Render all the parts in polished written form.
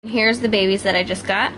Here's the babies that I just got.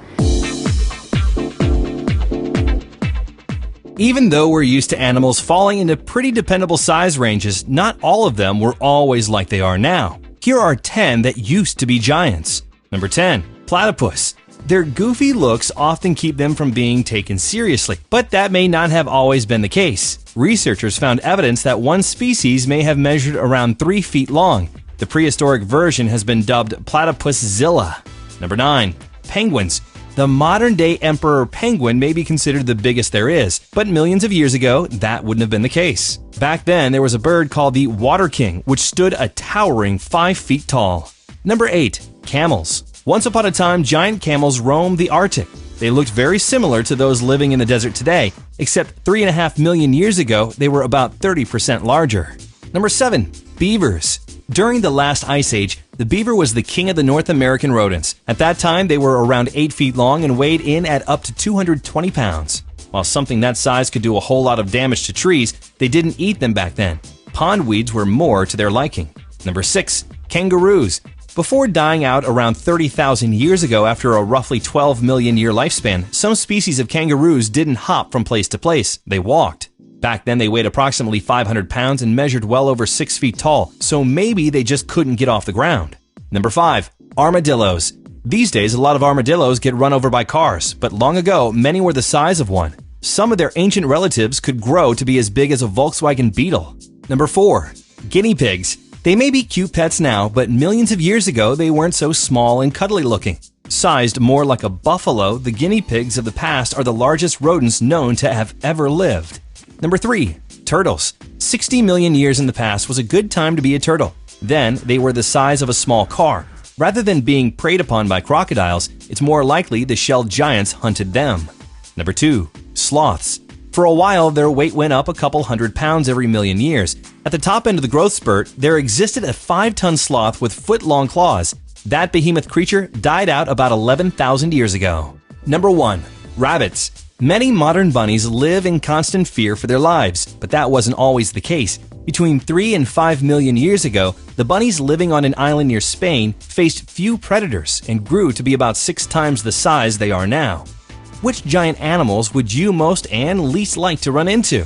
Even though we're used to animals falling into pretty dependable size ranges, not all of them were always like they are now. Here are 10 that used to be giants. Number 10. Platypus. Their goofy looks often keep them from being taken seriously, but that may not have always been the case. Researchers found evidence that one species may have measured around 3 feet long. The prehistoric version has been dubbed Platypuszilla. Number 9. Penguins. The modern-day emperor penguin may be considered the biggest there is, but millions of years ago, that wouldn't have been the case. Back then, there was a bird called the water king, which stood a towering 5 feet tall. Number 8. Camels. Once upon a time, giant camels roamed the Arctic. They looked very similar to those living in the desert today, except 3.5 million years ago, they were about 30% larger. Number 7. Beavers. During the last ice age, the beaver was the king of the North American rodents. At that time, they were around 8 feet long and weighed in at up to 220 pounds. While something that size could do a whole lot of damage to trees, they didn't eat them back then. Pond weeds were more to their liking. Number 6. Kangaroos. Before dying out around 30,000 years ago after a roughly 12 million year lifespan, some species of kangaroos didn't hop from place to place, they walked. Back then they weighed approximately 500 pounds and measured well over 6 feet tall, so maybe they just couldn't get off the ground. Number 5. Armadillos. These days a lot of armadillos get run over by cars, but long ago many were the size of one. Some of their ancient relatives could grow to be as big as a Volkswagen Beetle. Number 4. Guinea pigs. They may be cute pets now, but millions of years ago they weren't so small and cuddly looking. Sized more like a buffalo, the guinea pigs of the past are the largest rodents known to have ever lived. Number 3. Turtles. 60 million years in the past was a good time to be a turtle. Then, they were the size of a small car. Rather than being preyed upon by crocodiles, it's more likely the shelled giants hunted them. Number 2. Sloths. For a while, their weight went up a couple hundred pounds every million years. At the top end of the growth spurt, there existed a 5-ton sloth with foot-long claws. That behemoth creature died out about 11,000 years ago. Number 1. Rabbits. Many modern bunnies live in constant fear for their lives, but that wasn't always the case. Between 3 and 5 million years ago, the bunnies living on an island near Spain faced few predators and grew to be about 6 times the size they are now. Which giant animals would you most and least like to run into?